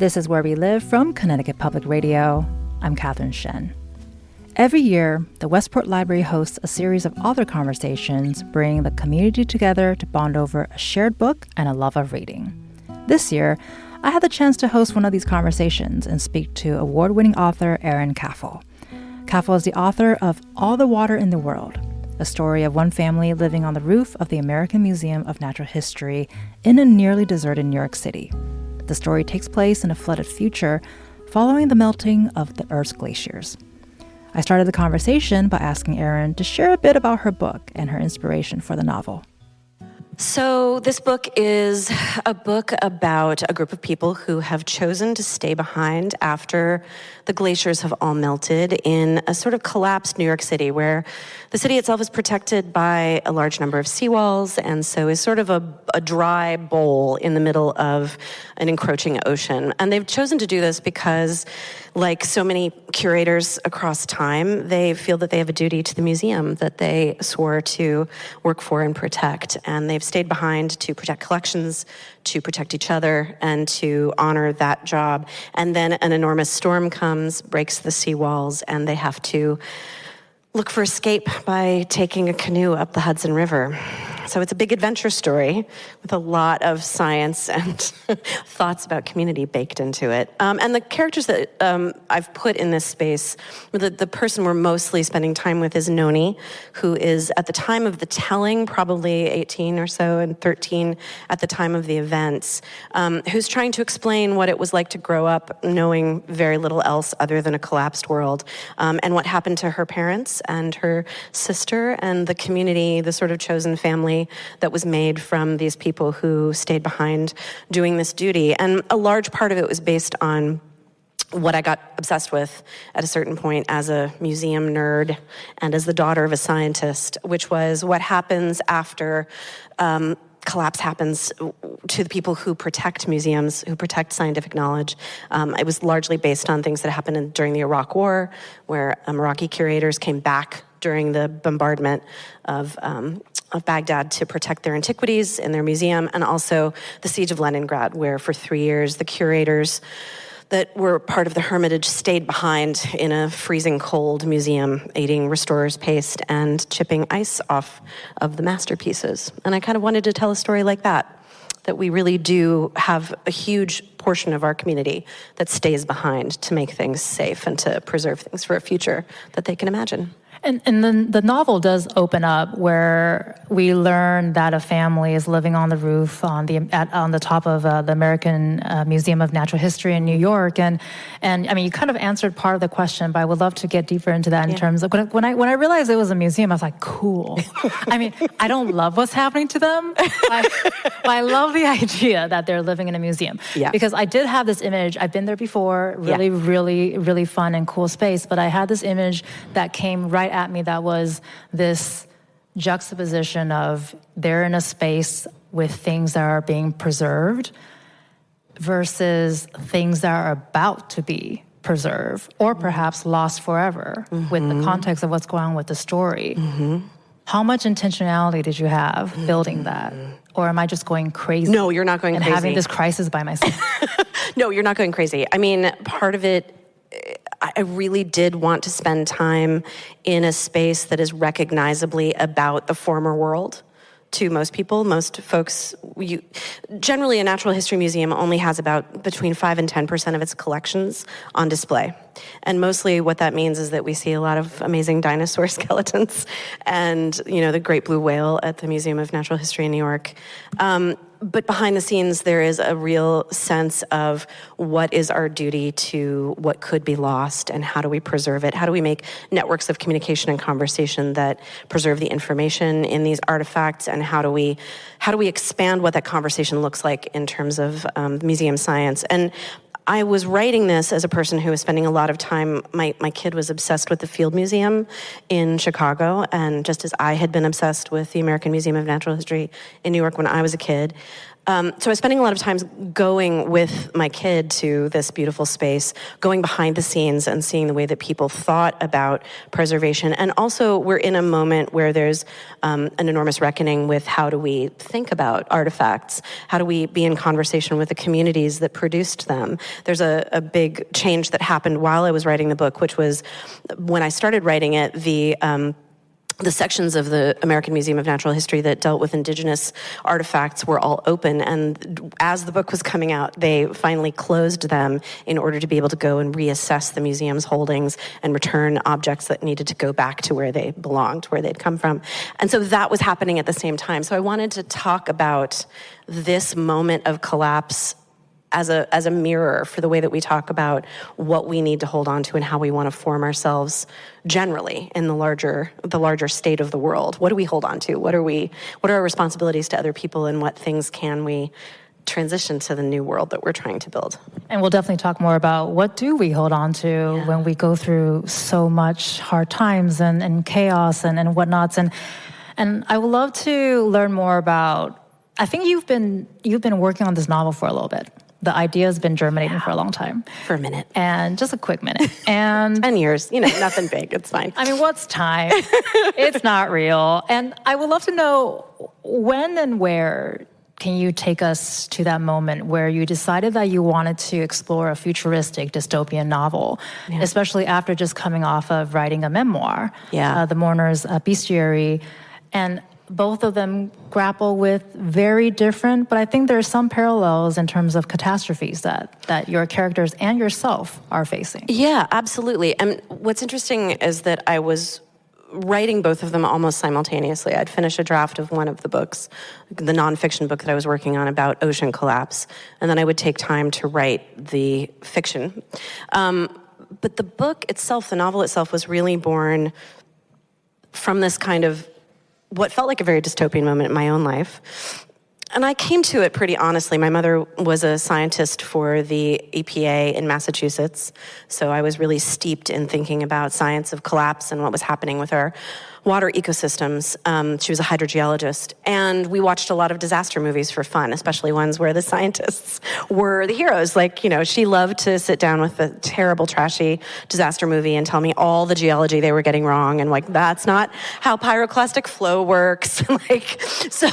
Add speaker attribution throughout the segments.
Speaker 1: This is Where We Live from Connecticut Public Radio. I'm Catherine Shen. Every year, the Westport Library hosts a series of author conversations, bringing the community together to bond over a shared book and a love of reading. This year, I had the chance to host one of these conversations and speak to award-winning author Eiren Caffal. Caffal is the author of All the Water in the World, a story of one family living on the roof of the American Museum of Natural History in a nearly deserted New York City. The story takes place in a flooded future following the melting of the Earth's glaciers. I started the conversation by asking Eiren to share a bit about her book and her inspiration for the novel.
Speaker 2: So this book is a book about a group of people who have chosen to stay behind after the glaciers have all melted in a sort of collapsed New York City, where the city itself is protected by a large number of seawalls and so is sort of a dry bowl in the middle of an encroaching ocean. And they've chosen to do this because, like so many curators across time, they feel that they have a duty to the museum that they swore to work for and protect. And they've stayed behind to protect collections, to protect each other, and to honor that job. And then an enormous storm comes, breaks the seawalls, and they have to look for escape by taking a canoe up the Hudson River. So it's a big adventure story with a lot of science and thoughts about community baked into it. And the characters that I've put in this space, the person we're mostly spending time with is Noni, who is, at the time of the telling, probably 18 or so, and 13 at the time of the events, who's trying to explain what it was like to grow up knowing very little else other than a collapsed world, and what happened to her parents and her sister and the community, the sort of chosen family that was made from these people who stayed behind doing this duty. And a large part of it was based on what I got obsessed with at a certain point as a museum nerd and as the daughter of a scientist, which was what happens after collapse happens to the people who protect museums, who protect scientific knowledge. It was largely based on things that happened during the Iraq War, where Iraqi curators came back during the bombardment of Baghdad to protect their antiquities in their museum, and also the siege of Leningrad, where for 3 years the curators that were part of the Hermitage stayed behind in a freezing cold museum, eating restorer's paste and chipping ice off of the masterpieces. And I kind of wanted to tell a story like that we really do have a huge portion of our community that stays behind to make things safe and to preserve things for a future that they can imagine.
Speaker 1: And then the novel does open up where we learn that a family is living on the roof on the top of the American Museum of Natural History in New York, and I mean, you kind of answered part of the question, but I would love to get deeper into that in terms of when I realized it was a museum, I was like, cool. I mean, I don't love what's happening to them, but I love the idea that they're living in a museum, because I did have this image. I've been there before, really fun and cool space, but I had this image that came right at me that was this juxtaposition of they're in a space with things that are being preserved versus things that are about to be preserved or perhaps lost forever, with the context of what's going on with the story. How much intentionality did you have building that? Or am I just going crazy?
Speaker 2: No, you're not going crazy.
Speaker 1: And having this crisis by myself.
Speaker 2: No, you're not going crazy. I mean, part of it, I really did want to spend time in a space that is recognizably about the former world to most people. Most folks, generally a natural history museum only has about between 5 and 10% of its collections on display. And mostly what that means is that we see a lot of amazing dinosaur skeletons and, the great blue whale at the Museum of Natural History in New York. But behind the scenes, there is a real sense of what is our duty to what could be lost and how do we preserve it? How do we make networks of communication and conversation that preserve the information in these artifacts? And how do we expand what that conversation looks like in terms of museum science? And I was writing this as a person who was spending a lot of time, my kid was obsessed with the Field Museum in Chicago, and just as I had been obsessed with the American Museum of Natural History in New York when I was a kid, So I was spending a lot of time going with my kid to this beautiful space, going behind the scenes and seeing the way that people thought about preservation. And also we're in a moment where there's an enormous reckoning with how do we think about artifacts? How do we be in conversation with the communities that produced them? There's a big change that happened while I was writing the book, which was when I started writing it, the sections of the American Museum of Natural History that dealt with indigenous artifacts were all open, and as the book was coming out, they finally closed them in order to be able to go and reassess the museum's holdings and return objects that needed to go back to where they belonged, where they'd come from. And so that was happening at the same time. So I wanted to talk about this moment of collapse as a mirror for the way that we talk about what we need to hold on to and how we want to form ourselves generally in the larger state of the world. What do we hold on to? What are our responsibilities to other people, and what things can we transition to the new world that we're trying to build?
Speaker 1: And we'll definitely talk more about what do we hold on to when we go through so much hard times and chaos and whatnots. And I would love to learn more about, I think you've been working on this novel for a little bit. The idea has been germinating for a long time.
Speaker 2: For a minute.
Speaker 1: And just a quick minute. And
Speaker 2: 10 years, nothing big, it's fine.
Speaker 1: I mean, what's time? It's not real. And I would love to know, when and where can you take us to that moment where you decided that you wanted to explore a futuristic dystopian novel, especially after just coming off of writing a memoir, The Mourner's Bestiary, and both of them grapple with very different, but I think there are some parallels in terms of catastrophes that your characters and yourself are facing.
Speaker 2: Yeah, absolutely. And what's interesting is that I was writing both of them almost simultaneously. I'd finished a draft of one of the books, the nonfiction book that I was working on about ocean collapse, and then I would take time to write the fiction. But the book itself, the novel itself, was really born from this kind of what felt like a very dystopian moment in my own life. And I came to it pretty honestly. My mother was a scientist for the EPA in Massachusetts, so I was really steeped in thinking about science of collapse and what was happening with our water ecosystems. She was a hydrogeologist, and we watched a lot of disaster movies for fun, especially ones where the scientists were the heroes. Like, she loved to sit down with a terrible, trashy disaster movie and tell me all the geology they were getting wrong, and that's not how pyroclastic flow works. So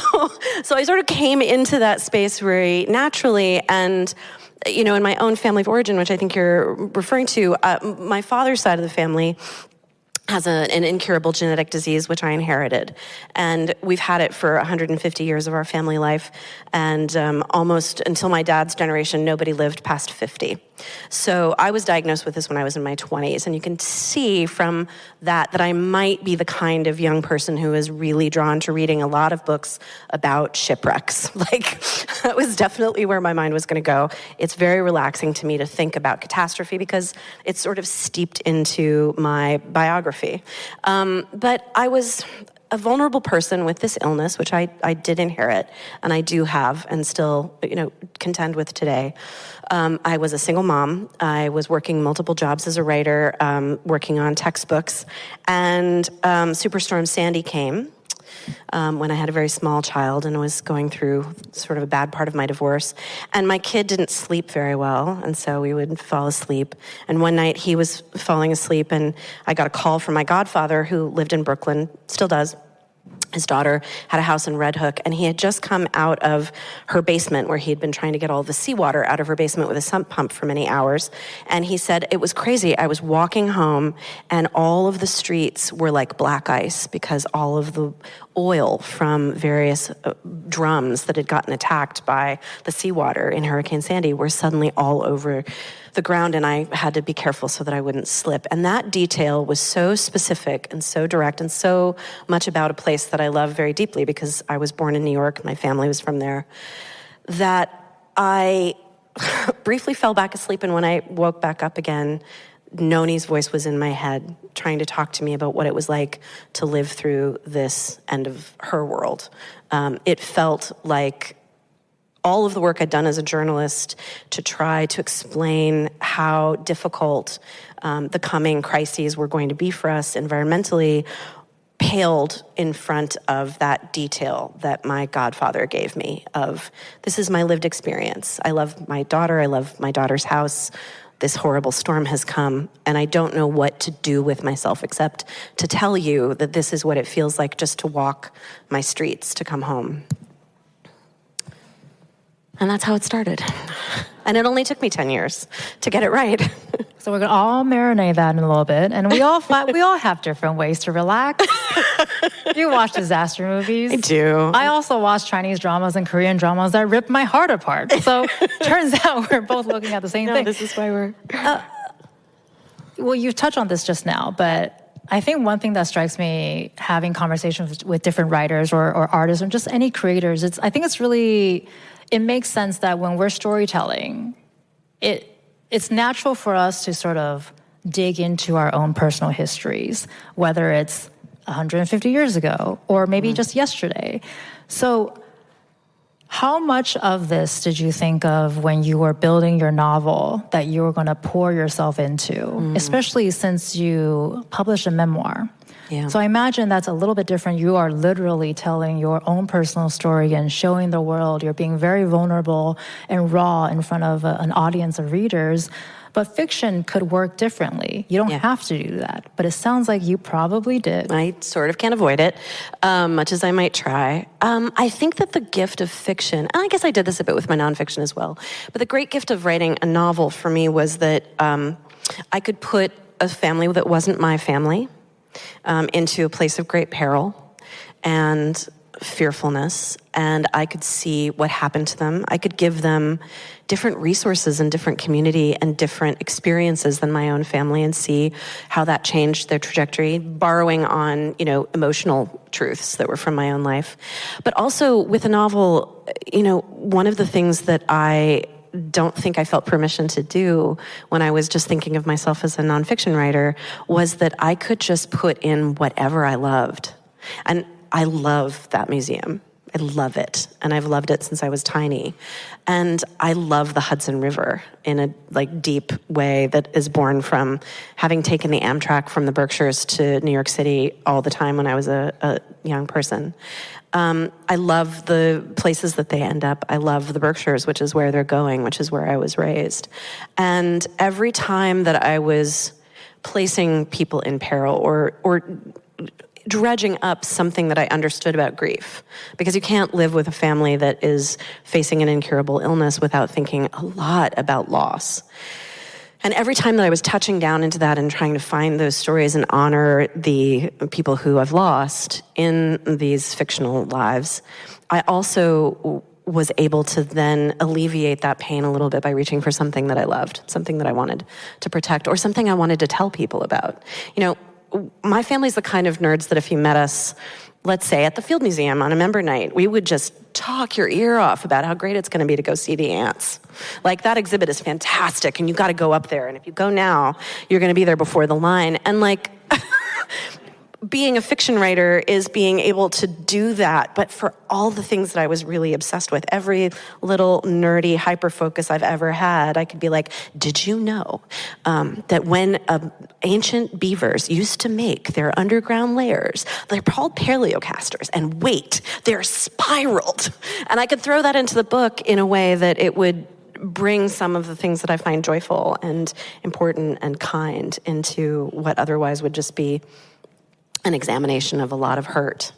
Speaker 2: I sort of came into that space very naturally, and in my own family of origin, which I think you're referring to, my father's side of the family has an incurable genetic disease, which I inherited. And we've had it for 150 years of our family life. And almost until my dad's generation, nobody lived past 50. So I was diagnosed with this when I was in my 20s. And you can see from that I might be the kind of young person who is really drawn to reading a lot of books about shipwrecks. That was definitely where my mind was going to go. It's very relaxing to me to think about catastrophe because it's sort of steeped into my biography. But I was a vulnerable person with this illness, which I did inherit, and I do have, and still, contend with today. I was a single mom. I was working multiple jobs as a writer, working on textbooks, and Superstorm Sandy came when I had a very small child and was going through sort of a bad part of my divorce. And my kid didn't sleep very well, and so we would fall asleep. And one night he was falling asleep, and I got a call from my godfather, who lived in Brooklyn, still does. His daughter had a house in Red Hook, and he had just come out of her basement where he had been trying to get all the seawater out of her basement with a sump pump for many hours. And he said, it was crazy. I was walking home, and all of the streets were like black ice because all of the oil from various drums that had gotten attacked by the seawater in Hurricane Sandy were suddenly all over the ground, and I had to be careful so that I wouldn't slip. And that detail was so specific and so direct and so much about a place that I love very deeply because I was born in New York, my family was from there, that I briefly fell back asleep, and when I woke back up again, Noni's voice was in my head trying to talk to me about what it was like to live through this end of her world. It felt like all of the work I'd done as a journalist to try to explain how difficult the coming crises were going to be for us environmentally paled in front of that detail that my godfather gave me of, this is my lived experience. I love my daughter. I love my daughter's house. This horrible storm has come, and I don't know what to do with myself except to tell you that this is what it feels like just to walk my streets to come home. And that's how it started. And it only took me 10 years to get it right.
Speaker 1: So we're going to all marinate that in a little bit. And we all have different ways to relax. You watch disaster movies.
Speaker 2: I do.
Speaker 1: I also watch Chinese dramas and Korean dramas that rip my heart apart. So turns out we're both looking at the same thing.
Speaker 2: This is why we're...
Speaker 1: Well, you touched on this just now, but I think one thing that strikes me having conversations with different writers or artists or just any creators, I think it's really... It makes sense that when we're storytelling, it's natural for us to sort of dig into our own personal histories, whether it's 150 years ago or maybe just yesterday. So how much of this did you think of when you were building your novel that you were going to pour yourself into, especially since you published a memoir?
Speaker 2: Yeah.
Speaker 1: So I imagine that's a little bit different. You are literally telling your own personal story and showing the world. You're being very vulnerable and raw in front of an audience of readers. But fiction could work differently. You don't have to do that. But it sounds like you probably did.
Speaker 2: I sort of can't avoid it, much as I might try. I think that the gift of fiction, and I guess I did this a bit with my nonfiction as well, but the great gift of writing a novel for me was that I could put a family that wasn't my family into a place of great peril and fearfulness, and I could see what happened to them. I could give them different resources and different community and different experiences than my own family and see how that changed their trajectory, borrowing on, emotional truths that were from my own life. But also with a novel, one of the things that I don't think I felt permission to do when I was just thinking of myself as a nonfiction writer was that I could just put in whatever I loved. And I love that museum. I love it. And I've loved it since I was tiny. And I love the Hudson River in a deep way that is born from having taken the Amtrak from the Berkshires to New York City all the time when I was a young person. I love the places that they end up. I love the Berkshires, which is where they're going, which is where I was raised. And every time that I was placing people in peril or dredging up something that I understood about grief, because you can't live with a family that is facing an incurable illness without thinking a lot about loss. And every time that I was touching down into that and trying to find those stories and honor the people who I've lost in these fictional lives, I also was able to then alleviate that pain a little bit by reaching for something that I loved, something that I wanted to protect, or something I wanted to tell people about. My family's the kind of nerds that if you met us, let's say at the Field Museum on a member night, we would just talk your ear off about how great it's going to be to go see the ants. That exhibit is fantastic and you got to go up there. And if you go now, you're going to be there before the line. And being a fiction writer is being able to do that, but for all the things that I was really obsessed with, every little nerdy hyper-focus I've ever had, I could be like, did you know that when ancient beavers used to make their underground layers, they're called paleocasters, and wait, they're spiraled. And I could throw that into the book in a way that it would bring some of the things that I find joyful and important and kind into what otherwise would just be an examination of a lot of hurt.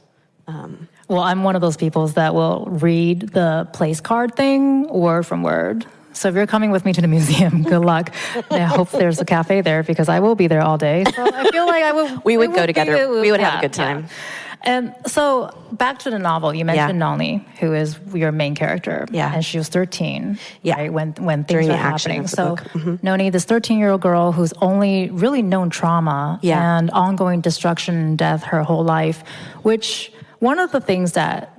Speaker 1: Well, I'm one of those people that will read the place card thing word from word. So if you're coming with me to the museum, good luck. I hope there's a cafe there because I will be there all day. So I feel like I would.
Speaker 2: We would go together. We would have a good time.
Speaker 1: Yeah. And so back to the novel, you mentioned Nolny, who is your main character.
Speaker 2: Yeah.
Speaker 1: And she was 13, right, when things
Speaker 2: During
Speaker 1: were
Speaker 2: the action
Speaker 1: happening.
Speaker 2: of the
Speaker 1: So
Speaker 2: book.
Speaker 1: Noni, this 13-year-old girl who's only really known trauma and ongoing destruction and death her whole life, which one of the things that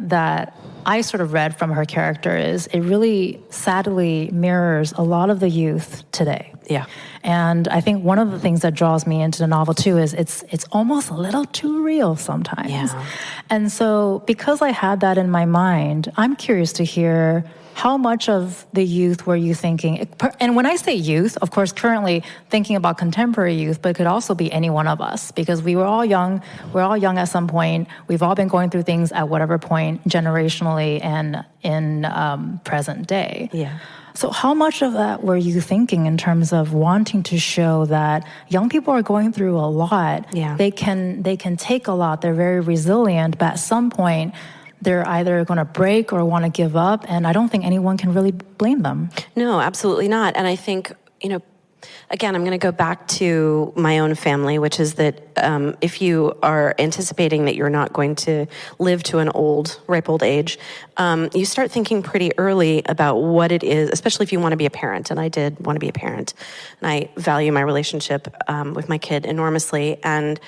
Speaker 1: I sort of read from her character is it really sadly mirrors a lot of the youth today.
Speaker 2: Yeah.
Speaker 1: And I think one of the things that draws me into the novel too is it's almost a little too real sometimes.
Speaker 2: Yeah.
Speaker 1: And so because I had that in my mind, I'm curious to hear how much of the youth were you thinking? And when I say youth, of course, currently thinking about contemporary youth, but it could also be any one of us, because we were all young. We're all young at some point. We've all been going through things at whatever point, generationally and in present day.
Speaker 2: Yeah.
Speaker 1: So how much of that were you thinking in terms of wanting to show that young people are going through a lot?
Speaker 2: Yeah.
Speaker 1: They can take a lot. They're very resilient, but at some point, they're either going to break or want to give up, and I don't think anyone can really blame them.
Speaker 2: No, absolutely not. And I think, again, I'm going to go back to my own family, which is that if you are anticipating that you're not going to live to an ripe old age, you start thinking pretty early about what it is, especially if you want to be a parent. And I did want to be a parent. And I value my relationship with my kid enormously. And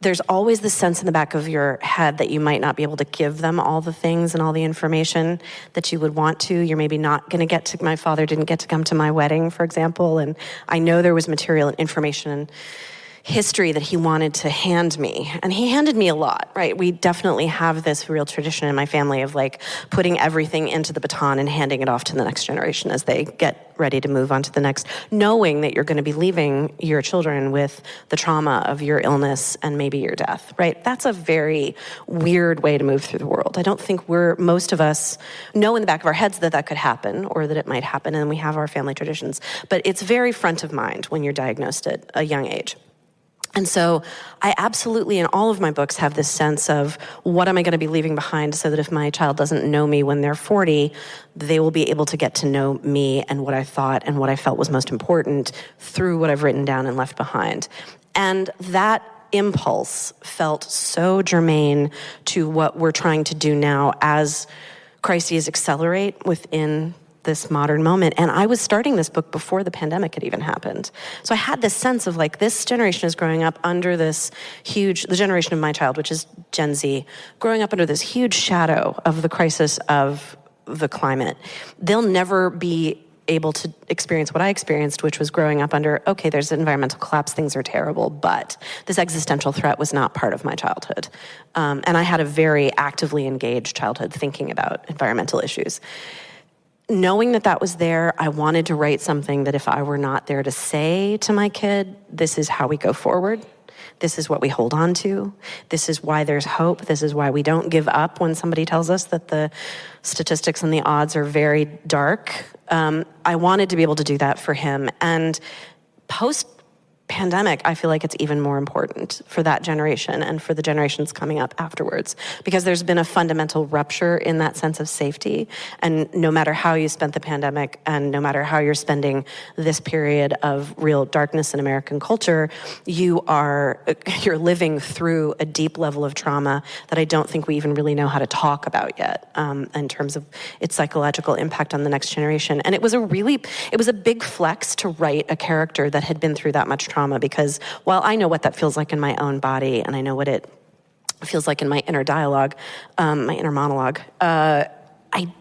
Speaker 2: there's always this sense in the back of your head that you might not be able to give them all the things and all the information that you would want to. You're maybe not going to get to, my father didn't get to come to my wedding, for example, and I know there was material and information and history that he wanted to hand me. And he handed me a lot, right? We definitely have this real tradition in my family of like putting everything into the baton and handing it off to the next generation as they get ready to move on to the next, knowing that you're going to be leaving your children with the trauma of your illness and maybe your death, right? That's a very weird way to move through the world. I don't think most of us know in the back of our heads that that could happen or that it might happen, and we have our family traditions. But it's very front of mind when you're diagnosed at a young age. And so I absolutely, in all of my books, have this sense of what am I going to be leaving behind so that if my child doesn't know me when they're 40, they will be able to get to know me and what I thought and what I felt was most important through what I've written down and left behind. And that impulse felt so germane to what we're trying to do now as crises accelerate within this modern moment. And I was starting this book before the pandemic had even happened. So I had this sense of like, this generation is growing up under this the generation of my child, which is Gen Z, growing up under this huge shadow of the crisis of the climate. They'll never be able to experience what I experienced, which was growing up under, okay, there's an environmental collapse, things are terrible, but this existential threat was not part of my childhood. And I had a very actively engaged childhood thinking about environmental issues. Knowing that that was there, I wanted to write something that if I were not there to say to my kid, this is how we go forward. This is what we hold on to. This is why there's hope. This is why we don't give up when somebody tells us that the statistics and the odds are very dark. I wanted to be able to do that for him. And post-pandemic, I feel like it's even more important for that generation and for the generations coming up afterwards, because there's been a fundamental rupture in that sense of safety. And no matter how you spent the pandemic and no matter how you're spending this period of real darkness in American culture, you're living through a deep level of trauma that I don't think we even really know how to talk about yet, in terms of its psychological impact on the next generation. And it was a big flex to write a character that had been through that much trauma, because while I know what that feels like in my own body and I know what it feels like in my inner dialogue, my inner monologue, I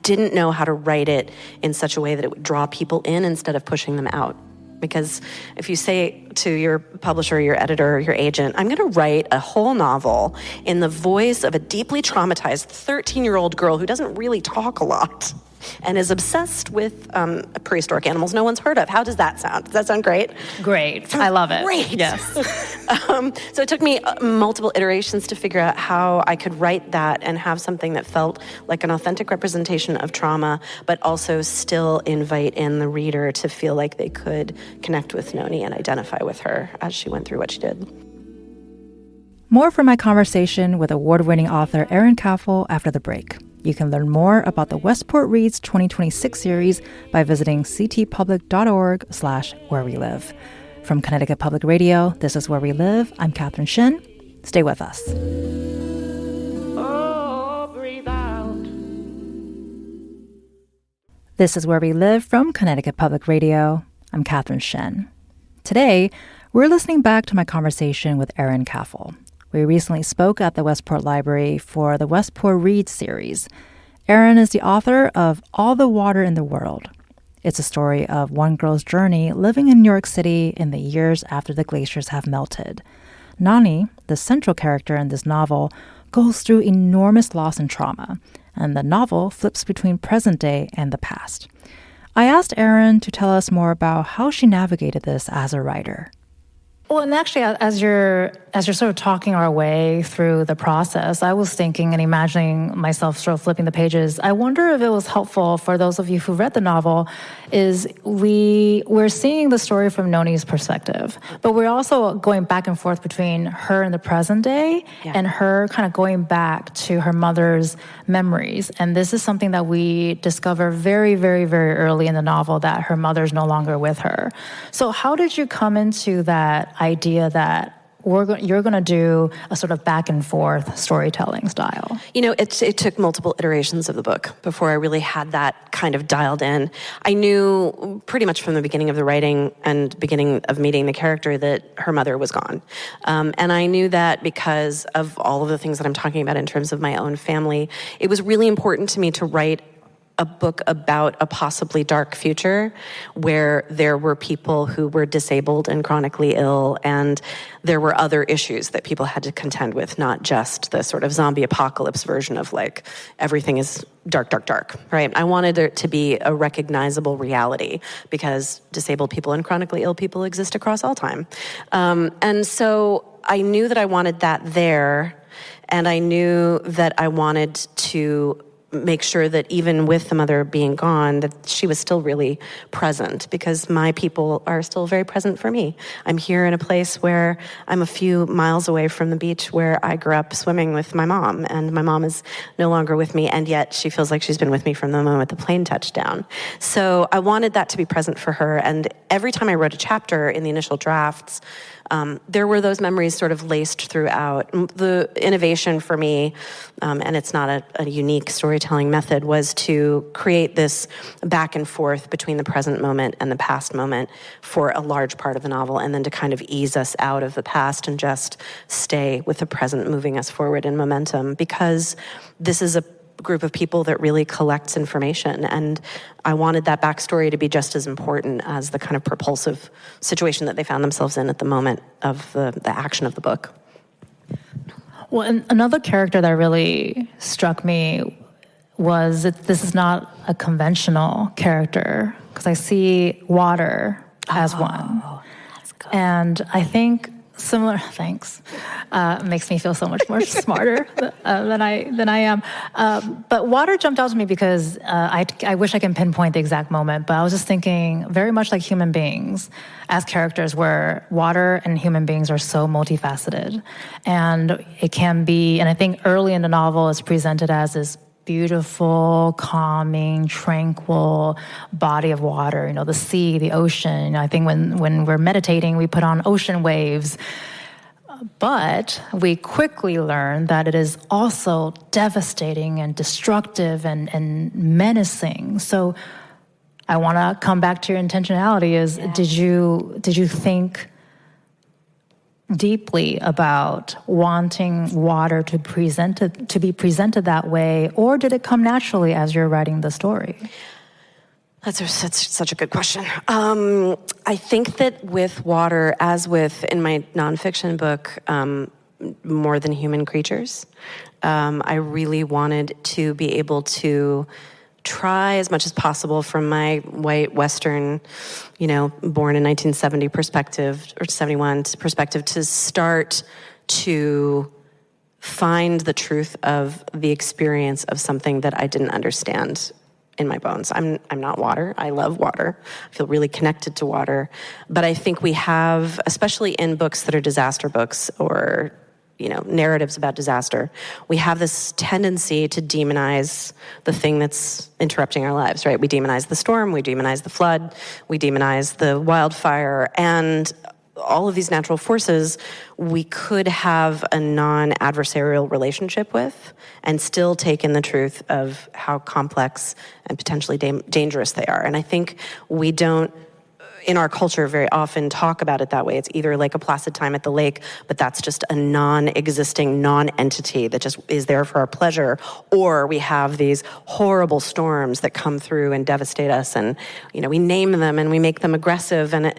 Speaker 2: didn't know how to write it in such a way that it would draw people in instead of pushing them out. Because if you say to your publisher, your editor, your agent, I'm going to write a whole novel in the voice of a deeply traumatized 13-year-old girl who doesn't really talk a lot and is obsessed with prehistoric animals no one's heard of. How does that sound? Does that sound great?
Speaker 1: Great. I love it.
Speaker 2: Great.
Speaker 1: Yes.
Speaker 2: So it took me multiple iterations to figure out how I could write that and have something that felt like an authentic representation of trauma, but also still invite in the reader to feel like they could connect with Noni and identify with her as she went through what she did.
Speaker 1: More from my conversation with award-winning author Eiren Caffal after the break. You can learn more about the Westport Reads 2026 series by visiting ctpublic.org/where we live. From Connecticut Public Radio, this is Where We Live. I'm Catherine Shin. Stay with us.
Speaker 3: Oh, breathe out.
Speaker 1: This is Where We Live from Connecticut Public Radio. I'm Catherine Shin. Today, we're listening back to my conversation with Eiren Caffal. We recently spoke at the Westport Library for the Westport Reads series. Eiren is the author of All the Water in the World. It's a story of one girl's journey living in New York City in the years after the glaciers have melted. Nani, the central character in this novel, goes through enormous loss and trauma
Speaker 4: and the novel flips between present day and the past. I asked Eiren to tell us more about how she navigated this as a writer.
Speaker 1: Well, and actually, as you're sort of talking our way through the process, I was thinking and imagining myself sort of flipping the pages. I wonder if it was helpful for those of you who read the novel, is we're seeing the story from Noni's perspective, but we're also going back and forth between her in the present day and her kind of going back to her mother's memories. And this is something that we discover very, very, very early in the novel, that her mother's no longer with her. So how did you come into that idea that you're going to do a sort of back and forth storytelling style?
Speaker 2: It took multiple iterations of the book before I really had that kind of dialed in. I knew pretty much from the beginning of the writing and beginning of meeting the character that her mother was gone. And I knew that because of all of the things that I'm talking about in terms of my own family, it was really important to me to write a book about a possibly dark future where there were people who were disabled and chronically ill, and there were other issues that people had to contend with, not just the sort of zombie apocalypse version of like everything is dark, dark, dark, right? I wanted there to be a recognizable reality because disabled people and chronically ill people exist across all time. And so I knew that I wanted that there, and I knew that I wanted to make sure that even with the mother being gone, that she was still really present, because my people are still very present for me. I'm here in a place where I'm a few miles away from the beach where I grew up swimming with my mom, and my mom is no longer with me, and yet she feels like she's been with me from the moment the plane touched down. So I wanted that to be present for her, and every time I wrote a chapter in the initial drafts, there were those memories sort of laced throughout. The innovation for me, and it's not a unique storytelling method, was to create this back and forth between the present moment and the past moment for a large part of the novel, and then to kind of ease us out of the past and just stay with the present, moving us forward in momentum, because this is a group of people that really collects information, and I wanted that backstory to be just as important as the kind of propulsive situation that they found themselves in at the moment of the action of the book.
Speaker 1: Well, and another character that really struck me was that this is not a conventional character, because I see water as one.
Speaker 2: That's good.
Speaker 1: And I think similar, thanks, makes me feel so much more smarter than I am. But water jumped out to me because I wish I can pinpoint the exact moment, but I was just thinking very much like human beings as characters, where water and human beings are so multifaceted. And it can be, and I think early in the novel it's presented as this beautiful, calming, tranquil body of water, the sea, the ocean. I think when we're meditating, we put on ocean waves. But we quickly learn that it is also devastating and destructive and menacing. So I want to come back to your intentionality. Did you think deeply about wanting water to be presented that way, or did it come naturally as you're writing the story?
Speaker 2: That's such a good question. I think that with water, as with in my nonfiction book, More Than Human Creatures, I really wanted to be able to try as much as possible from my white Western, born in 1970 perspective, or 71 perspective, to start to find the truth of the experience of something that I didn't understand in my bones. I'm not water. I love water. I feel really connected to water. But I think we have, especially in books that are disaster books or narratives about disaster, we have this tendency to demonize the thing that's interrupting our lives, right? We demonize the storm, we demonize the flood, we demonize the wildfire, and all of these natural forces we could have a non-adversarial relationship with and still take in the truth of how complex and potentially dangerous they are. And I think we don't, in our culture, very often talk about it that way. It's either like a placid time at the lake, but that's just a non-existing non-entity that just is there for our pleasure, or we have these horrible storms that come through and devastate us, and we name them and we make them aggressive. And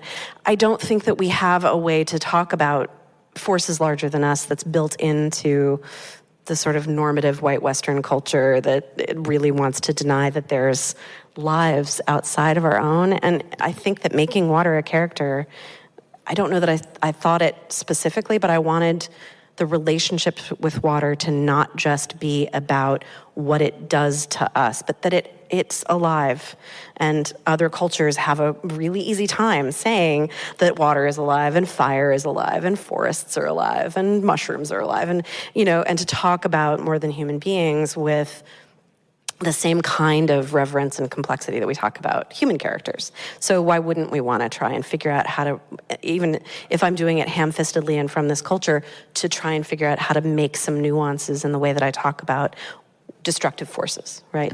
Speaker 2: I don't think that we have a way to talk about forces larger than us that's built into the sort of normative white Western culture that it really wants to deny that there's lives outside of our own. And I think that making water a character, I don't know that I thought it specifically, but I wanted the relationship with water to not just be about what it does to us, but that it's alive. And other cultures have a really easy time saying that water is alive and fire is alive and forests are alive and mushrooms are alive, and and to talk about more than human beings with the same kind of reverence and complexity that we talk about human characters. So why wouldn't we want to try and figure out how to, even if I'm doing it ham-fistedly and from this culture, to try and figure out how to make some nuances in the way that I talk about destructive forces, right?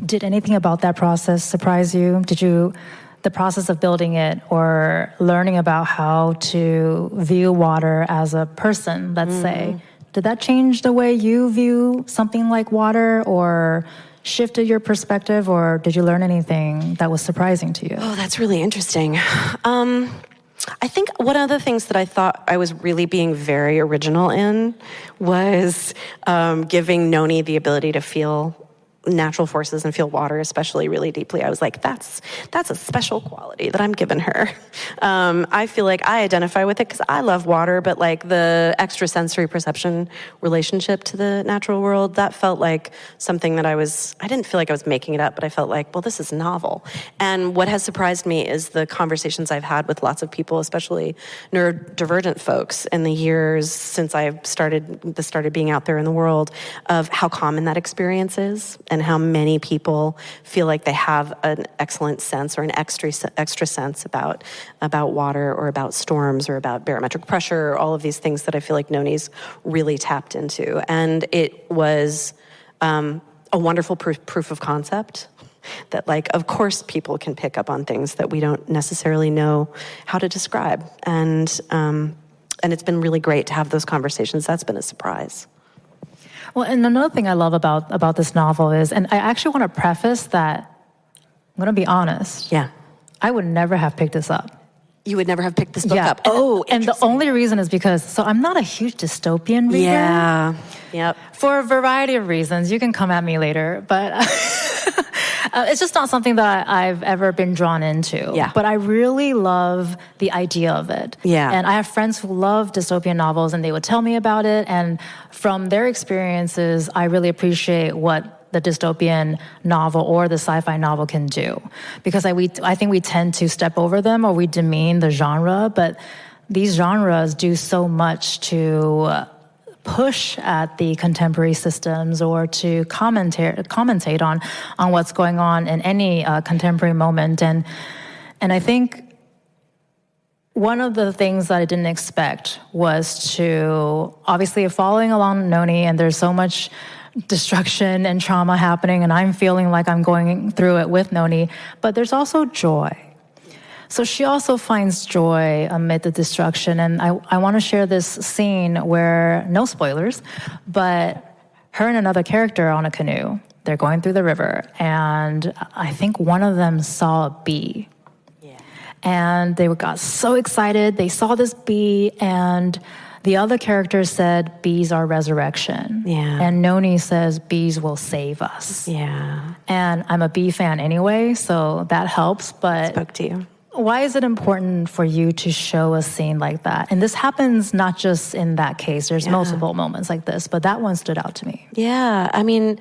Speaker 1: Did anything about that process surprise you? The process of building it or learning about how to view water as a person, let's say, did that change the way you view something like water or shifted your perspective, or did you learn anything that was surprising to you?
Speaker 2: Oh, that's really interesting. I think one of the things that I thought I was really being very original in was giving Noni the ability to feel natural forces and feel water, especially, really deeply. I was like, that's a special quality that I'm giving her. I feel like I identify with it because I love water, but like the extrasensory perception relationship to the natural world, that felt like something that I didn't feel like I was making it up, but I felt like, well, this is novel. And what has surprised me is the conversations I've had with lots of people, especially neurodivergent folks, in the years since I started being out there in the world, of how common that experience is, and how many people feel like they have an excellent sense or an extra sense about water or about storms or about barometric pressure, or all of these things that I feel like Noni's really tapped into. And it was a wonderful proof of concept that, like, of course people can pick up on things that we don't necessarily know how to describe. And it's been really great to have those conversations. That's been a surprise.
Speaker 1: Well, and another thing I love about this novel is, and I actually want to preface that, I'm going to be honest.
Speaker 2: Yeah.
Speaker 1: I would never have picked this up.
Speaker 2: You would never have picked this book up.
Speaker 1: And the only reason is because, I'm not a huge dystopian reader.
Speaker 2: Yeah. Yep.
Speaker 1: For a variety of reasons. You can come at me later, but it's just not something that I've ever been drawn into.
Speaker 2: Yeah.
Speaker 1: But I really love the idea of it.
Speaker 2: Yeah.
Speaker 1: And I have friends who love dystopian novels, and they would tell me about it. And from their experiences, I really appreciate what the dystopian novel or the sci-fi novel can do. Because I think we tend to step over them, or we demean the genre, but these genres do so much to push at the contemporary systems, or to commentate on what's going on in any contemporary moment. And I think one of the things that I didn't expect was to, obviously, following along Noni, and there's so much destruction and trauma happening, and I'm feeling like I'm going through it with Noni, but there's also joy. So she also finds joy amid the destruction, and I want to share this scene where, no spoilers, but her and another character on a canoe, they're going through the river, and I think one of them saw a bee. Yeah. And they got so excited, they saw this bee, and the other character said, bees are resurrection.
Speaker 2: Yeah.
Speaker 1: And Noni says, bees will save us.
Speaker 2: Yeah.
Speaker 1: And I'm a bee fan anyway, so that helps, but
Speaker 2: spoke to you.
Speaker 1: Why is it important for you to show a scene like that? And this happens not just in that case. There's multiple moments like this, but that one stood out to me.
Speaker 2: Yeah, I mean,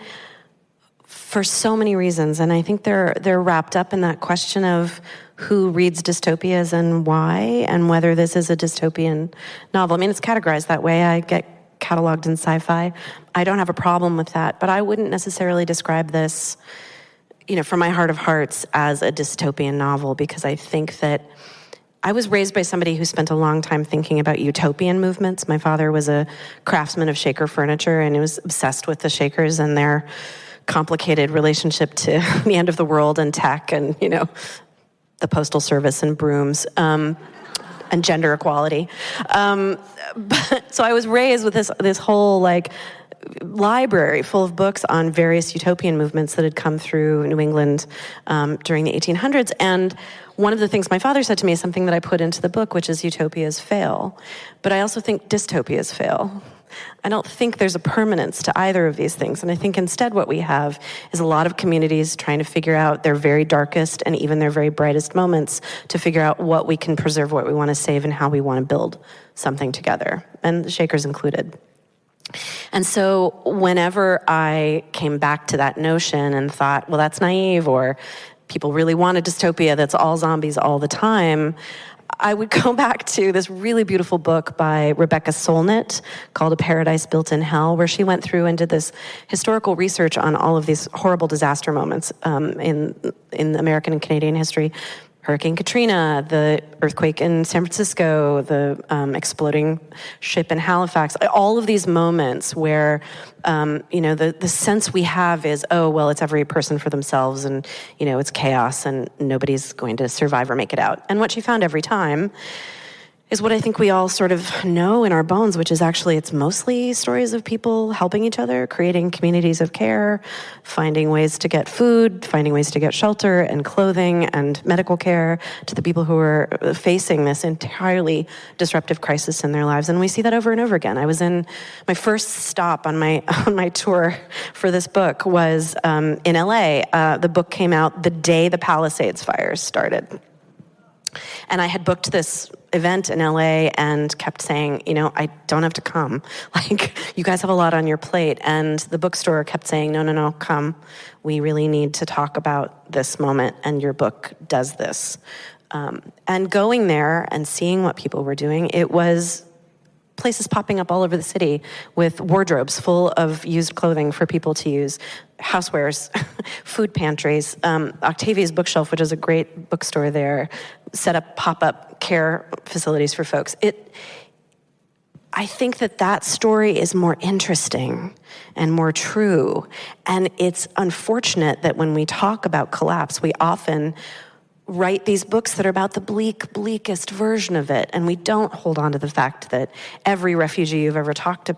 Speaker 2: for so many reasons, and I think they're wrapped up in that question of who reads dystopias and why, and whether this is a dystopian novel. I mean, it's categorized that way. I get cataloged in sci-fi. I don't have a problem with that, but I wouldn't necessarily describe this, from my heart of hearts, as a dystopian novel, because I think that I was raised by somebody who spent a long time thinking about utopian movements. My father was a craftsman of shaker furniture, and he was obsessed with the Shakers and their complicated relationship to the end of the world and tech and, the postal service and brooms, and gender equality. So I was raised with this whole, library full of books on various utopian movements that had come through New England during the 1800s. And one of the things my father said to me is something that I put into the book, which is utopias fail. But I also think dystopias fail. I don't think there's a permanence to either of these things. And I think instead what we have is a lot of communities trying to figure out their very darkest and even their very brightest moments to figure out what we can preserve, what we want to save, and how we want to build something together, and the Shakers included. And so whenever I came back to that notion and thought, well, that's naive, or people really want a dystopia that's all zombies all the time, I would go back to this really beautiful book by Rebecca Solnit called A Paradise Built in Hell, where she went through and did this historical research on all of these horrible disaster moments in American and Canadian history. Hurricane Katrina, the earthquake in San Francisco, the exploding ship in Halifax, all of these moments where, the sense we have is, oh, well, it's every person for themselves and, it's chaos and nobody's going to survive or make it out. And what she found every time is what I think we all sort of know in our bones, which is actually it's mostly stories of people helping each other, creating communities of care, finding ways to get food, finding ways to get shelter and clothing and medical care to the people who are facing this entirely disruptive crisis in their lives. And we see that over and over again. I was in my first stop on my tour for this book was in LA. The book came out the day the Palisades fires started. And I had booked this event in LA and kept saying, I don't have to come. You guys have a lot on your plate. And the bookstore kept saying, no, come. We really need to talk about this moment, and your book does this. And going there and seeing what people were doing, it was places popping up all over the city with wardrobes full of used clothing for people to use, housewares, food pantries. Octavia's Bookshelf, which is a great bookstore there, set up pop-up care facilities for folks. I think that story is more interesting and more true. And it's unfortunate that when we talk about collapse, we often write these books that are about the bleakest version of it, and we don't hold on to the fact that every refugee you've ever talked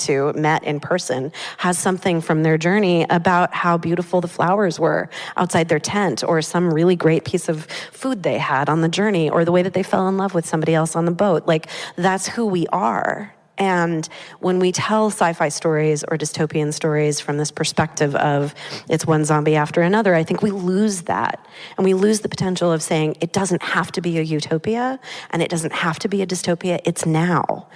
Speaker 2: to, met in person, has something from their journey about how beautiful the flowers were outside their tent, or some really great piece of food they had on the journey, or the way that they fell in love with somebody else on the boat. That's who we are. And when we tell sci-fi stories or dystopian stories from this perspective of it's one zombie after another, I think we lose that. And we lose the potential of saying it doesn't have to be a utopia and it doesn't have to be a dystopia. It's now.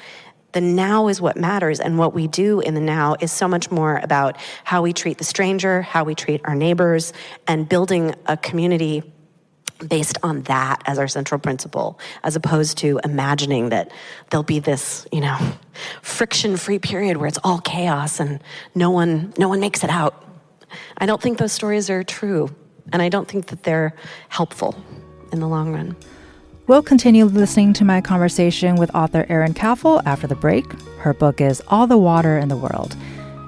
Speaker 2: The now is what matters, and what we do in the now is so much more about how we treat the stranger, how we treat our neighbors, and building a community based on that as our central principle, as opposed to imagining that there'll be this, friction-free period where it's all chaos and no one makes it out. I don't think those stories are true, and I don't think that they're helpful in the long run.
Speaker 4: We'll continue listening to my conversation with author Eiren Caffal after the break. Her book is All the Water in the World.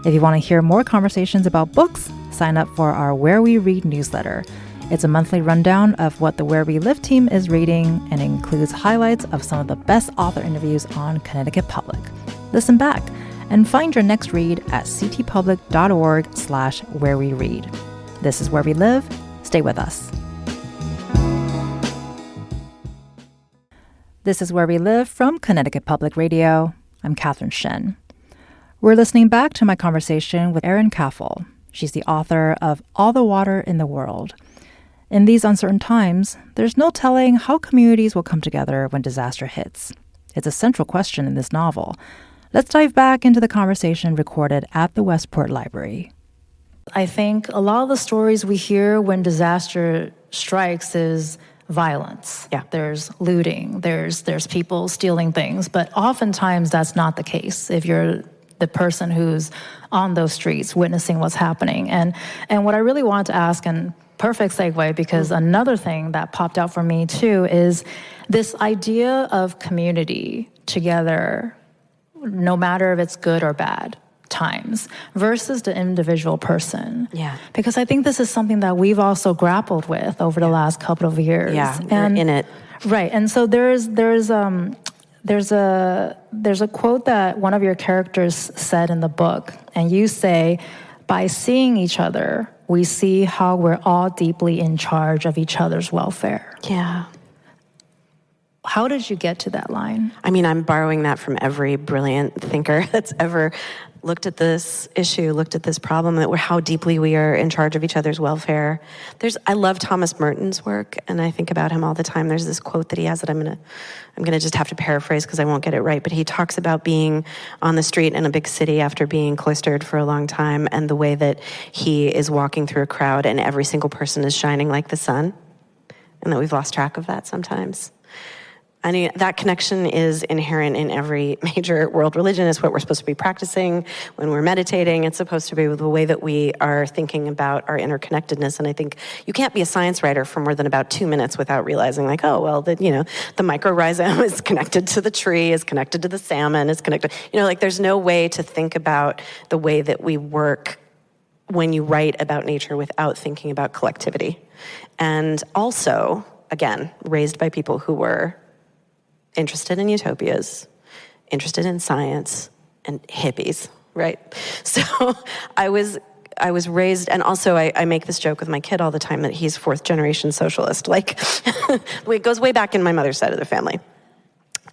Speaker 4: If you want to hear more conversations about books, sign up for our Where We Read newsletter. It's a monthly rundown of what the Where We Live team is reading and includes highlights of some of the best author interviews on Connecticut Public. Listen back and find your next read at ctpublic.org/whereweread. This is Where We Live. Stay with us. This is Where We Live from Connecticut Public Radio. I'm Catherine Shen. We're listening back to my conversation with Eiren Caffal. She's the author of All the Water in the World. In these uncertain times, there's no telling how communities will come together when disaster hits. It's a central question in this novel. Let's dive back into the conversation recorded at the Westport Library.
Speaker 1: I think a lot of the stories we hear when disaster strikes is violence.
Speaker 2: Yeah.
Speaker 1: There's looting, there's people stealing things, but oftentimes that's not the case if you're the person who's on those streets witnessing what's happening. And what I really wanted to ask, and perfect segue, because another thing that popped out for me too is this idea of community together, no matter if it's good or bad times, versus the individual person.
Speaker 2: Yeah.
Speaker 1: Because I think this is something that we've also grappled with over the last couple of years.
Speaker 2: Yeah,
Speaker 1: and
Speaker 2: we're in it.
Speaker 1: Right. And so there's a quote that one of your characters said in the book, and you say, by seeing each other, we see how we're all deeply in charge of each other's welfare.
Speaker 2: Yeah.
Speaker 1: How did you get to that line?
Speaker 2: I mean, I'm borrowing that from every brilliant thinker that's ever looked at this issue, looked at this problem, that how deeply we are in charge of each other's welfare. I love Thomas Merton's work, and I think about him all the time. There's this quote that he has that I'm gonna just have to paraphrase because I won't get it right, but he talks about being on the street in a big city after being cloistered for a long time, and the way that he is walking through a crowd and every single person is shining like the sun, and that we've lost track of that sometimes. I mean, that connection is inherent in every major world religion. It's what we're supposed to be practicing when we're meditating. It's supposed to be the way that we are thinking about our interconnectedness. And I think you can't be a science writer for more than about 2 minutes without realizing, like, oh, well, the mycorrhizome is connected to the tree, is connected to the salmon, is connected. Like there's no way to think about the way that we work when you write about nature without thinking about collectivity. And also, again, raised by people who were interested in utopias, interested in science, and hippies, right? So I was raised, and also I make this joke with my kid all the time that he's 4th-generation socialist. Like, it goes way back in my mother's side of the family.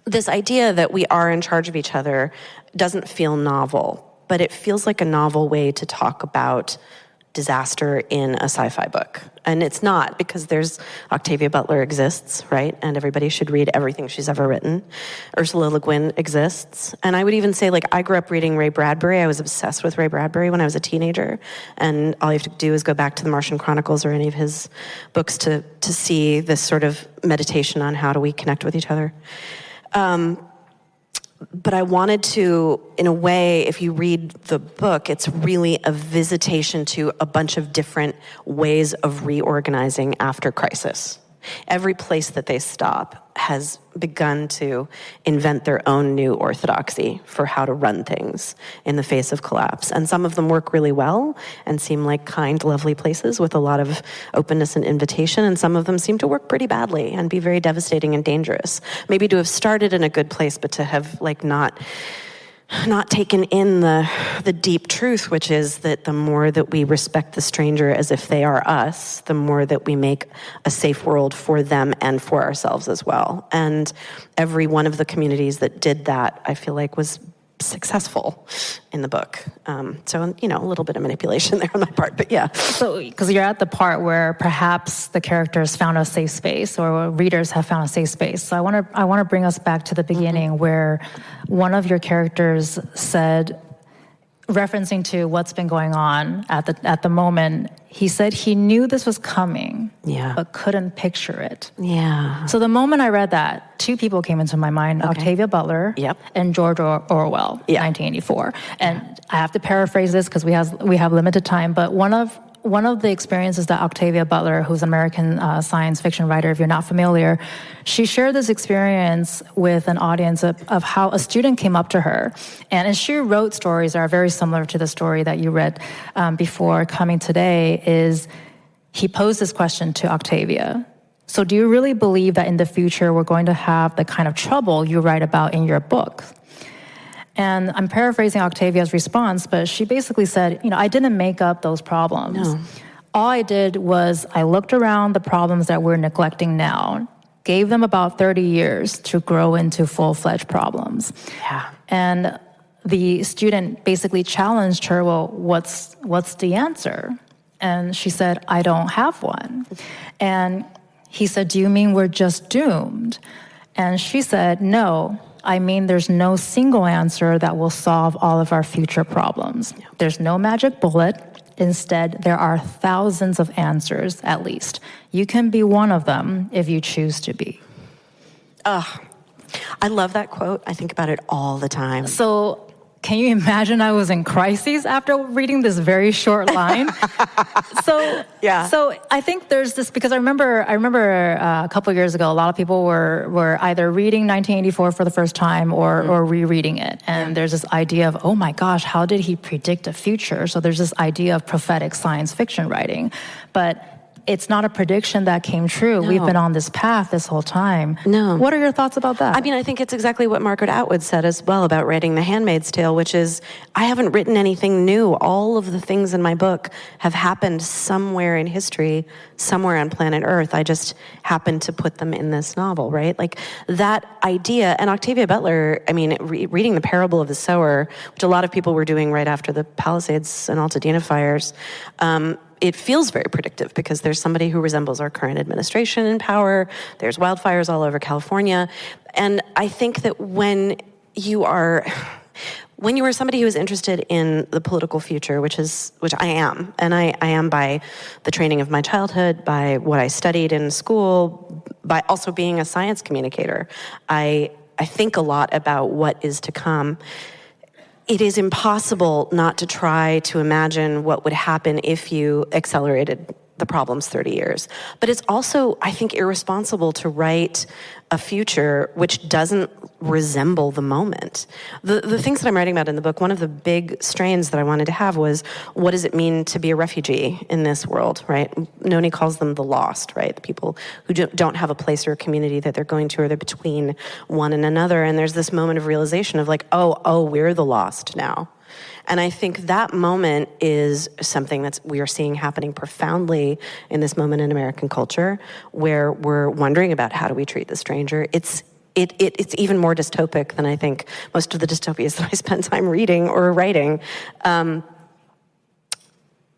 Speaker 2: This idea that we are in charge of each other doesn't feel novel, but it feels like a novel way to talk about disaster in a sci-fi book. And it's not, because there's Octavia Butler exists, right? And everybody should read everything she's ever written. Ursula Le Guin exists. And I would even say, like, I grew up reading Ray Bradbury. I was obsessed with Ray Bradbury when I was a teenager. And all you have to do is go back to the Martian Chronicles or any of his books to see this sort of meditation on how do we connect with each other. But I wanted to, in a way, if you read the book, it's really a visitation to a bunch of different ways of reorganizing after crisis. Every place that they stop has begun to invent their own new orthodoxy for how to run things in the face of collapse. And some of them work really well and seem like kind, lovely places with a lot of openness and invitation, and some of them seem to work pretty badly and be very devastating and dangerous. Maybe to have started in a good place, but to have not taken in the deep truth, which is that the more that we respect the stranger as if they are us, the more that we make a safe world for them and for ourselves as well. And every one of the communities that did that, I feel like, was successful in the book. So, a little bit of manipulation there on my part, but yeah.
Speaker 1: So, because you're at the part where perhaps the characters found a safe space, or readers have found a safe space. So I want to bring us back to the beginning, where one of your characters said, referencing to what's been going on at the moment, he said he knew this was coming, but couldn't picture it.
Speaker 2: Yeah.
Speaker 1: So the moment I read that, 2 people came into my mind, Octavia Butler and George Orwell, 1984. And I have to paraphrase this because we have limited time, but one of the experiences that Octavia Butler, who's an American science fiction writer, if you're not familiar, she shared this experience with an audience of how a student came up to her. And she wrote stories that are very similar to the story that you read before coming today, is he posed this question to Octavia. So do you really believe that in the future we're going to have the kind of trouble you write about in your book? And I'm paraphrasing Octavia's response, but she basically said, I didn't make up those problems.
Speaker 2: No.
Speaker 1: All I did was I looked around the problems that we're neglecting now, gave them about 30 years to grow into full-fledged problems.
Speaker 2: Yeah.
Speaker 1: And the student basically challenged her, well, what's the answer? And she said, I don't have one. And he said, do you mean we're just doomed? And she said, no, I mean there's no single answer that will solve all of our future problems. There's no magic bullet. Instead, there are thousands of answers, at least. You can be one of them if you choose to be.
Speaker 2: I love that quote. I think about it all the time.
Speaker 1: So can you imagine I was in crises after reading this very short line? So I think there's this, because I remember a couple of years ago, a lot of people were either reading 1984 for the first time or rereading it. And there's this idea of, oh my gosh, how did he predict the future? So there's this idea of prophetic science fiction writing. But it's not a prediction that came true.
Speaker 2: No.
Speaker 1: We've been on this path this whole time.
Speaker 2: No.
Speaker 1: What are your thoughts about that?
Speaker 2: I mean, I think it's exactly what Margaret Atwood said as well about writing The Handmaid's Tale, which is, I haven't written anything new. All of the things in my book have happened somewhere in history, somewhere on planet Earth. I just happened to put them in this novel, right? Like that idea, and Octavia Butler, I mean, reading The Parable of the Sower, which a lot of people were doing right after the Palisades and Altadena fires, it feels very predictive because there's somebody who resembles our current administration in power. There's wildfires all over California. And I think that when you are somebody who is interested in the political future, which I am, and I am by the training of my childhood, by what I studied in school, by also being a science communicator, I think a lot about what is to come. It is impossible not to try to imagine what would happen if you accelerated the problems 30 years. But it's also, I think, irresponsible to write a future which doesn't resemble the moment. The things that I'm writing about in the book, one of the big strains that I wanted to have was, what does it mean to be a refugee in this world, right? Noni calls them the lost, right? The people who don't have a place or a community that they're going to, or they're between one and another. And there's this moment of realization of like, oh, we're the lost now. And I think that moment is something we are seeing happening profoundly in this moment in American culture, where we're wondering about how do we treat the stranger. It's even more dystopic than I think most of the dystopias that I spend time reading or writing.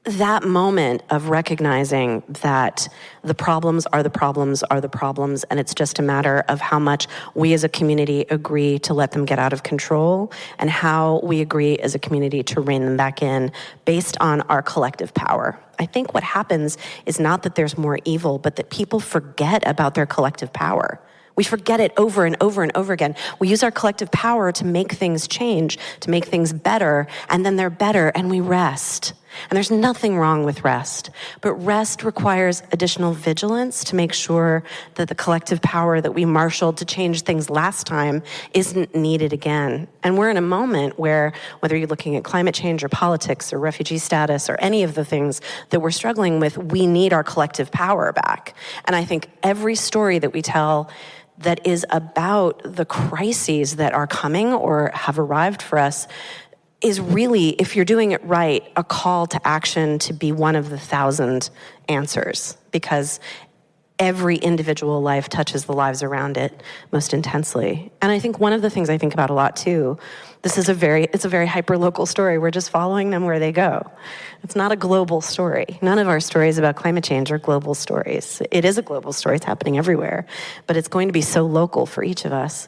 Speaker 2: That moment of recognizing that the problems are the problems are the problems, and it's just a matter of how much we as a community agree to let them get out of control, and how we agree as a community to rein them back in based on our collective power. I think what happens is not that there's more evil, but that people forget about their collective power. We forget it over and over and over again. We use our collective power to make things change, to make things better, and then they're better, and we rest. And there's nothing wrong with rest, but rest requires additional vigilance to make sure that the collective power that we marshaled to change things last time isn't needed again. And we're in a moment where, whether you're looking at climate change or politics or refugee status or any of the things that we're struggling with, we need our collective power back. And I think every story that we tell that is about the crises that are coming or have arrived for us is really, if you're doing it right, a call to action to be one of the 1,000 answers, because every individual life touches the lives around it most intensely. And I think one of the things I think about a lot too, it's a very hyper-local story. We're just following them where they go. It's not a global story. None of our stories about climate change are global stories. It is a global story. It's happening everywhere, but it's going to be so local for each of us.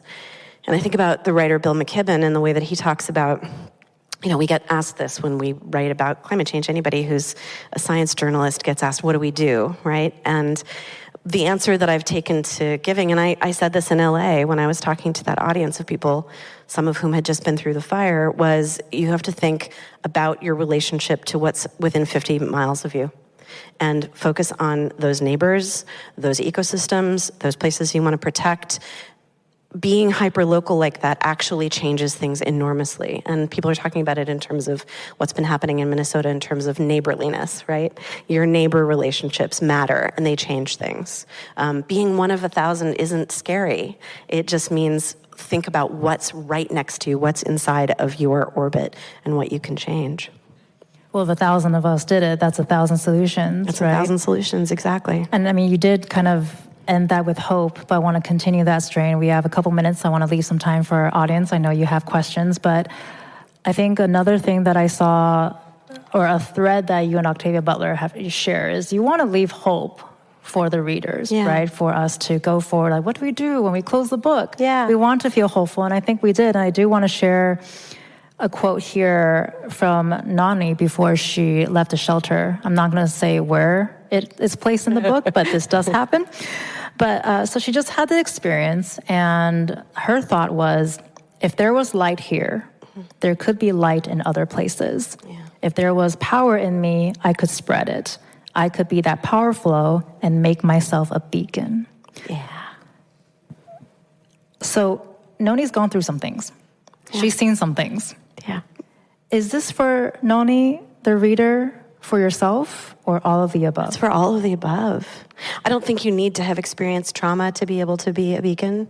Speaker 2: And I think about the writer Bill McKibben and the way that he talks about, we get asked this when we write about climate change. Anybody who's a science journalist gets asked, what do we do, right? And the answer that I've taken to giving, and I said this in LA when I was talking to that audience of people, some of whom had just been through the fire, was you have to think about your relationship to what's within 50 miles of you, and focus on those neighbors, those ecosystems, those places you want to protect. Being hyper-local like that actually changes things enormously. And people are talking about it in terms of what's been happening in Minnesota in terms of neighborliness, right? Your neighbor relationships matter, and they change things. Being one of 1,000 isn't scary. It just means think about what's right next to you, what's inside of your orbit, and what you can change.
Speaker 1: Well, if 1,000 of us did it, that's 1,000 solutions,
Speaker 2: That's
Speaker 1: right?
Speaker 2: 1,000 solutions, exactly.
Speaker 1: And I mean, you did kind of end that with hope, but I want to continue that strain. We have a couple minutes. I want to leave some time for our audience. I know you have questions, but I think another thing that I saw, or a thread that you and Octavia Butler have share, is you want to leave hope for the readers, right? For us to go forward. Like, what do we do when we close the book?
Speaker 2: Yeah.
Speaker 1: We want to feel hopeful, and I think we did. And I do want to share a quote here from Nani before she left the shelter. I'm not going to say where it is placed in the book, but this does happen. But so she just had the experience, and her thought was, if there was light here, there could be light in other places. Yeah. If there was power in me, I could spread it. I could be that power flow and make myself a beacon.
Speaker 2: Yeah.
Speaker 1: So Noni's gone through some things. Yeah. She's seen some things.
Speaker 2: Yeah.
Speaker 1: Is this for Noni, the reader, for yourself or all of the above?
Speaker 2: It's for all of the above. I don't think you need to have experienced trauma to be able to be a beacon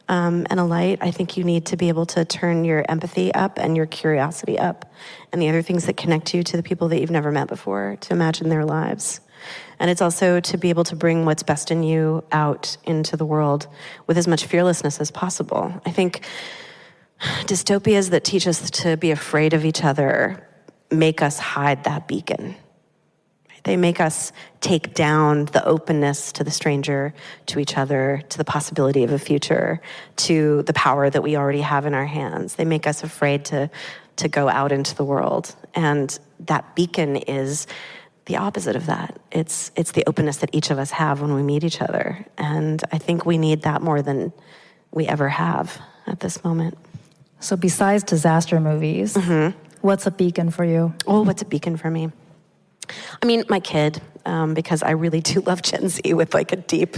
Speaker 2: and a light. I think you need to be able to turn your empathy up and your curiosity up and the other things that connect you to the people that you've never met before, to imagine their lives. And it's also to be able to bring what's best in you out into the world with as much fearlessness as possible. I think dystopias that teach us to be afraid of each other make us hide that beacon. They make us take down the openness to the stranger, to each other, to the possibility of a future, to the power that we already have in our hands. They make us afraid to go out into the world. And that beacon is the opposite of that. It's the openness that each of us have when we meet each other. And I think we need that more than we ever have at this moment.
Speaker 1: So besides disaster movies, what's a beacon for you?
Speaker 2: Oh, what's a beacon for me? I mean, my kid, because I really do love Gen Z with like a deep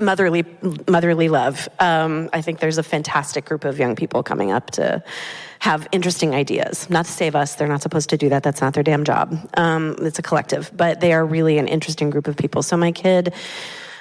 Speaker 2: motherly love. I think there's a fantastic group of young people coming up to have interesting ideas. Not to save us, they're not supposed to do that. That's not their damn job. It's a collective, but they are really an interesting group of people. So my kid,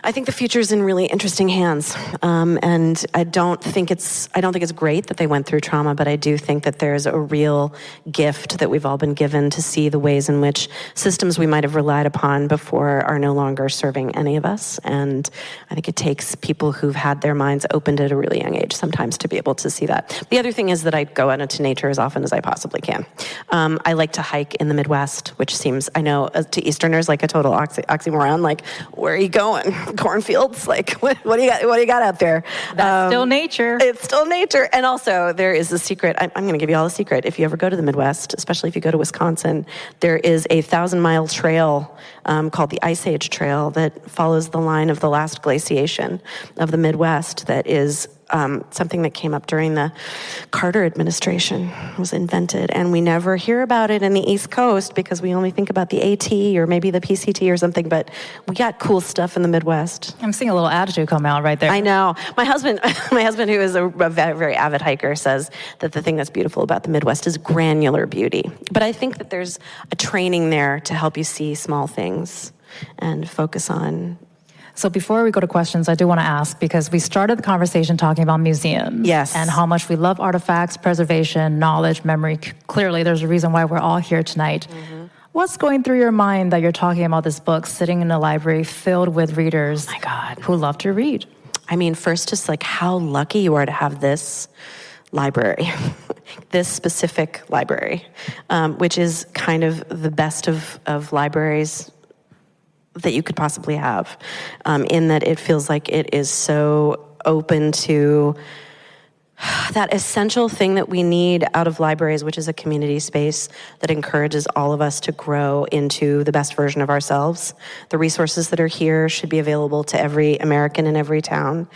Speaker 2: I think the future's in really interesting hands, and I don't think it's great that they went through trauma, but I do think that there's a real gift that we've all been given to see the ways in which systems we might have relied upon before are no longer serving any of us. And I think it takes people who've had their minds opened at a really young age sometimes to be able to see that. The other thing is that I go out into nature as often as I possibly can. I like to hike in the Midwest, which seems, I know, to Easterners like a total oxymoron. Like, where are you going? Cornfields? Like, what do you got out there?
Speaker 1: That's still nature.
Speaker 2: It's still nature. And also, there is a secret. I'm going to give you all a secret. If you ever go to the Midwest, especially if you go to Wisconsin, there is a 1,000-mile trail called the Ice Age Trail that follows the line of the last glaciation of the Midwest that is something that came up during the Carter administration, was invented. And we never hear about it in the East Coast because we only think about the AT or maybe the PCT or something, but we got cool stuff in the Midwest.
Speaker 1: I'm seeing a little attitude come out right there.
Speaker 2: I know. My husband, who is a very, very avid hiker, says that the thing that's beautiful about the Midwest is granular beauty. But I think that there's a training there to help you see small things and focus on.
Speaker 1: So before we go to questions, I do want to ask, because we started the conversation talking about museums.
Speaker 2: Yes.
Speaker 1: And how much we love artifacts, preservation, knowledge, memory. Clearly, there's a reason why we're all here tonight. Mm-hmm. What's going through your mind that you're talking about this book, sitting in a library filled with readers who love to read?
Speaker 2: I mean, first, just like how lucky you are to have this library, this specific library, which is kind of the best of libraries that you could possibly have, in that it feels like it is so open to that essential thing that we need out of libraries, which is a community space that encourages all of us to grow into the best version of ourselves. The resources that are here should be available to every American in every town.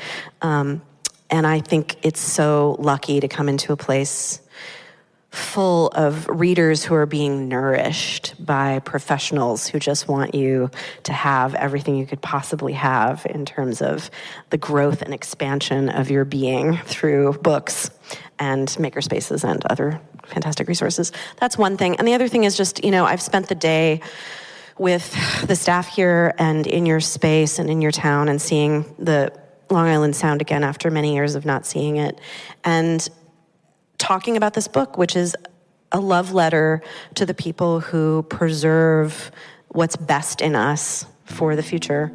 Speaker 2: And I think it's so lucky to come into a place full of readers who are being nourished by professionals who just want you to have everything you could possibly have in terms of the growth and expansion of your being through books and makerspaces and other fantastic resources. That's one thing. And the other thing is just, I've spent the day with the staff here and in your space and in your town and seeing the Long Island Sound again after many years of not seeing it. And talking about this book, which is a love letter to the people who preserve what's best in us for the future.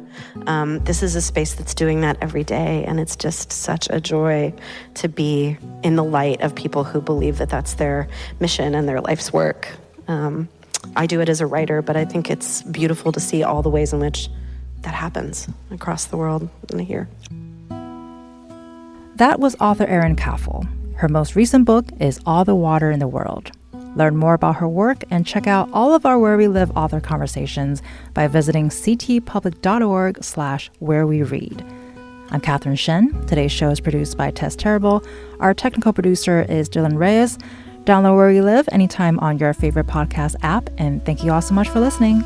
Speaker 2: This is a space that's doing that every day, and it's just such a joy to be in the light of people who believe that that's their mission and their life's work. I do it as a writer, but I think it's beautiful to see all the ways in which that happens across the world and here.
Speaker 4: That was author Eiren Caffal. Her most recent book is All the Water in the World. Learn more about her work and check out all of our Where We Live author conversations by visiting ctpublic.org/whereweread. I'm Catherine Shen. Today's show is produced by Tess Terrible. Our technical producer is Dylan Reyes. Download Where We Live anytime on your favorite podcast app, and thank you all so much for listening.